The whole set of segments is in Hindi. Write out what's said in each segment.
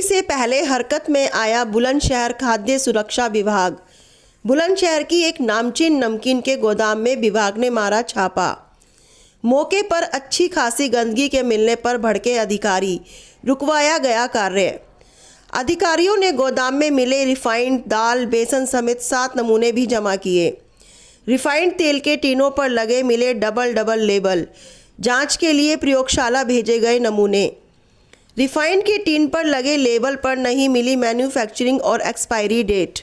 से पहले हरकत में आया बुलंदशहर खाद्य सुरक्षा विभाग। बुलंदशहर की एक नामचीन नमकीन के गोदाम में विभाग ने मारा छापा। मौके पर अच्छी खासी गंदगी के मिलने पर भड़के अधिकारी, रुकवाया गया कार्य। अधिकारियों ने गोदाम में मिले रिफाइंड दाल, बेसन समेत 7 नमूने भी जमा किए। रिफाइंड तेल के टीनों पर लगे मिले डबल लेबल। जांच के लिए प्रयोगशाला भेजे गए नमूने। रिफाइंड के टीन पर लगे लेबल पर नहीं मिली मैन्युफैक्चरिंग और एक्सपायरी डेट।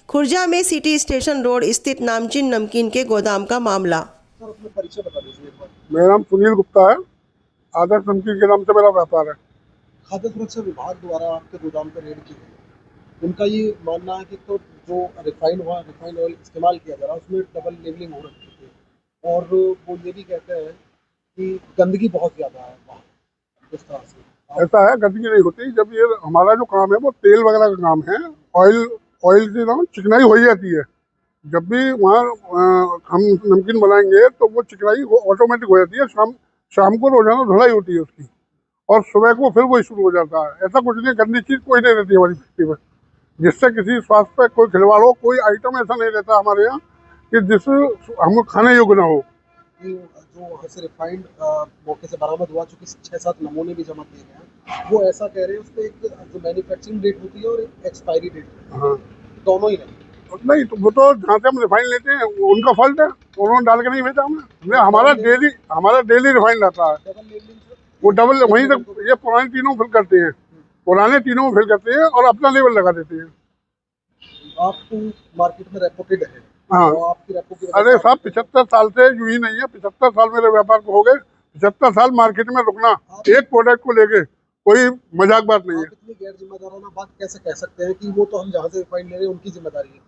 खुर्जा में सिटी स्टेशन रोड स्थित नामचीन नमकीन के गोदाम का मामला। मेरा नाम सुनील गुप्ता है। आदर्श नमकीन के नाम से मेरा व्यापार है। खाद्य सुरक्षा विभाग द्वारा आपके गोदाम पर रेड की गई। उनका ये मानना है कि तो जो रिफाइंड ऑयल इस्तेमाल किया जा रहा है उसमें डबल लेबलिंग हो रखी थी, और वो ये भी कहते हैं कि गंदगी बहुत ज़्यादा है वहाँ। इस तरह से ऐसा है, गंदगी नहीं होती। जब ये हमारा जो काम है वो तेल वगैरह का काम है। ऑयल से ना चिकनाई हो जाती है। जब भी वहाँ हम नमकीन बनाएंगे तो वो चिकनाई वो ऑटोमेटिक हो जाती है। शाम को रोजाना धुलाई होती है उसकी, और सुबह को फिर वो शुरू हो जाता है। ऐसा कुछ नहीं, गंदी चीज़ कोई नहीं रहती हमारी फैक्ट्री में जिससे किसी स्वास्थ्य पर कोई खिलवाड़ हो। कोई आइटम ऐसा नहीं रहता हमारे यहाँ कि जिससे हम खाने योग्य ना हो। जो वहाँ से रिफाइंड मौके से बरामद हुआ, चूँकि 6-7 नमूने भी जमा किए गए हैं, वो ऐसा कह रहे हैं उस पर एक जो मैन्युफैक्चरिंग डेट होती है और एक एक्सपायरी डेट होती है। हाँ, दोनों ही नहीं तो वो तो जहाँ से हम रिफाइंड लेते हैं उनका फॉल्ट है। उन्होंने डाल के नहीं भेजा हमने। हमारा डेली रिफाइंड आता है। वो डबल वहीं तक ये पुराने तीनों फिल करते हैं, और अपना लेवल लगा देते हैं। आप मार्केट में रेपुटेड है। हाँ, तो आपकी रेपो की अरे साहब 75 साल से यूं ही नहीं है। 75 साल मेरे व्यापार को हो गए। 75 साल मार्केट में रुकना एक प्रोडक्ट को लेके कोई मजाक बात नहीं है। इतनी गैर जिम्मेदाराना बात कैसे कह सकते हैं कि वो तो हम जहाँ से रिफाइंड ले रहे हैं उनकी जिम्मेदारी है।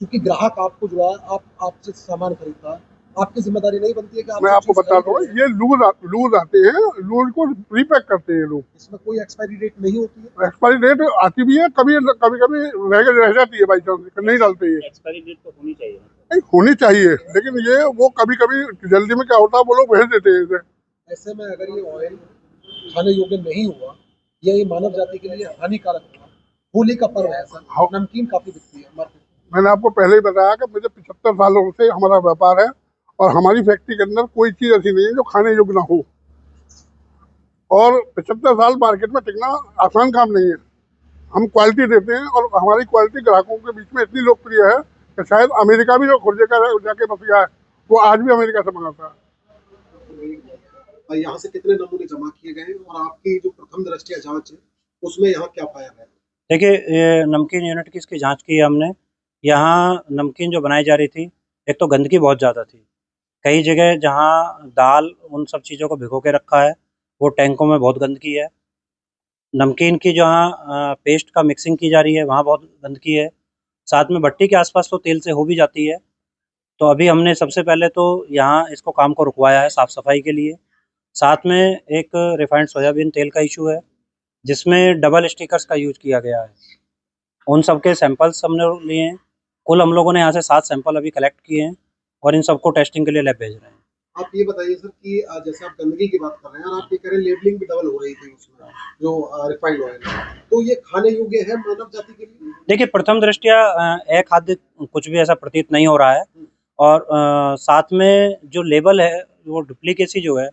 क्योंकि ग्राहक आपको जो है आपसे सामान खरीदता है, आपकी जिम्मेदारी नहीं बनती है कि मैं आपको बता दूं, ये लूज आते हैं, लूज को प्रीपैक करते हैं लोग। इसमें कोई एक्सपायरी डेट नहीं होती है। एक्सपायरी डेट आती भी है, कभी रह जाती है बाई चांस, नहीं डालते हैं। एक्सपायरी डेट तो होनी चाहिए। नहीं होनी चाहिए, लेकिन ये वो कभी जल्दी में क्या होता है वो लोग भेज देते हैं इसे। ऐसे में अगर ये ऑयल खाने योग्य नहीं हुआ या ये मानव जाति के लिए हानिकारक हुआ, होली का पर्व है सर, नमकीन काफी बिकती है मार्केट में। मैंने आपको पहले ही बताया कि मुझे 75 सालों से हमारा व्यापार है, और हमारी फैक्ट्री के अंदर कोई चीज ऐसी नहीं है जो खाने योग्य ना हो। और 75 साल मार्केट में टिकना आसान काम नहीं है। हम क्वालिटी देते हैं, और हमारी क्वालिटी ग्राहकों के बीच में इतनी लोकप्रिय है कि शायद अमेरिका भी जो खुर्जे का जाके बस गया है, वो आज भी अमेरिका से मंगाता है। यहाँ से कितने नमूने जमा किए गए और आपकी जो प्रथम दृष्टया जांच है उसमें यहाँ क्या पाया गया? देखिए, ये नमकीन यूनिट की इसकी जांच की है हमने। यहाँ नमकीन जो बनाई जा रही थी, एक तो गंदगी बहुत ज़्यादा थी। कई जगह जहाँ दाल उन सब चीज़ों को भिगो के रखा है, वो टैंकों में बहुत गंदगी है। नमकीन की जहाँ पेस्ट का मिक्सिंग की जा रही है, वहाँ बहुत गंदगी है। साथ में भट्टी के आसपास तो तेल से हो भी जाती है। तो अभी हमने सबसे पहले तो यहाँ इसको काम को रुकवाया है साफ़ सफाई के लिए। साथ में एक रिफाइंड सोयाबीन तेल का इशू है, जिसमें डबल स्टिकर्स का यूज किया गया है। उन सब के सैंपल्स हमने लिए हैं। कुल हम लोगों ने यहाँ से 7 सैंपल अभी कलेक्ट किए हैं, और इन सबको टेस्टिंग के लिए लैब भेज रहे हैं। आप ये बताइए सर कि जैसे आप गंदगी की बात कर रहे हैं और आप ये कह रहे हैं लेबलिंग भी डबल हो रही थी उसमें जो रिफाइंड ऑयल है, तो ये खाने योग्य है मानव जाति के लिए? देखिए, प्रथम दृष्टया अखाद्य कुछ भी ऐसा प्रतीत नहीं हो रहा है। और साथ में जो लेबल है वो डुप्लीकेसी जो है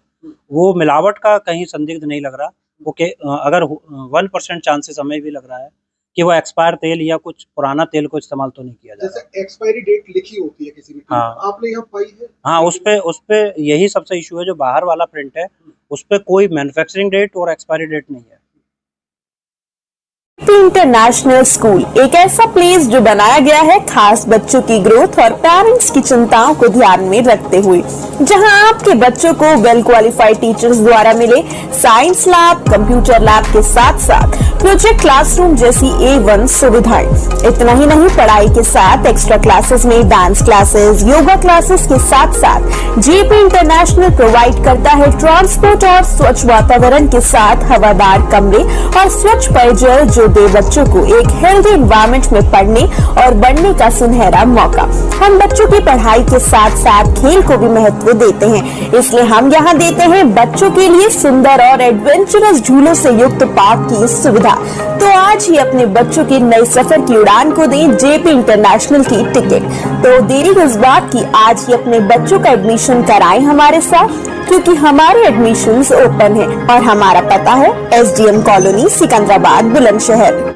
वो मिलावट का कहीं संदिग्ध नहीं लग रहा। वो के अगर 1% चांसेस हमें भी लग रहा है कि वो एक्सपायर तेल या कुछ पुराना तेल को इस्तेमाल तो नहीं किया जा रहा। जैसे एक्सपायरी डेट लिखी होती है किसी भी, हाँ, आपने यहाँ पाई है? हाँ, उस पे यही सबसे इशू है। जो बाहर वाला प्रिंट है उस पे कोई मैन्युफैक्चरिंग डेट और एक्सपायरी डेट नहीं है। इंटरनेशनल स्कूल एक ऐसा प्लेस जो बनाया गया है खास बच्चों की ग्रोथ और पेरेंट्स की चिंताओं को ध्यान में रखते हुए, जहां आपके बच्चों को वेल क्वालिफाइड टीचर्स द्वारा मिले साइंस लैब, कंप्यूटर लैब के साथ साथ प्रोजेक्ट क्लासरूम जैसी A1 सुविधाएं। इतना ही नहीं, पढ़ाई के साथ एक्स्ट्रा क्लासेस में डांस क्लासेस, योगा क्लासेस के साथ साथ JP इंटरनेशनल प्रोवाइड करता है ट्रांसपोर्ट और स्वच्छ वातावरण के साथ हवादार कमरे और स्वच्छ पेयजल, जो जो दे बच्चों को एक हेल्दी एनवायरनमेंट में पढ़ने और बढ़ने का सुनहरा मौका। हम बच्चों की पढ़ाई के साथ साथ खेल को भी महत्व देते हैं, इसलिए हम यहाँ देते हैं बच्चों के लिए सुंदर और एडवेंचरस झूलों से युक्त पार्क की सुविधा। तो आज ही अपने बच्चों की नई सफर की उड़ान को दें जेपी इंटरनेशनल की टिकट। तो देरी किस बात की, आज ही अपने बच्चों का एडमिशन कराएं हमारे साथ, क्योंकि हमारे एडमिशंस ओपन है और हमारा पता है SDM कॉलोनी, सिकंदराबाद, बुलंदशहर।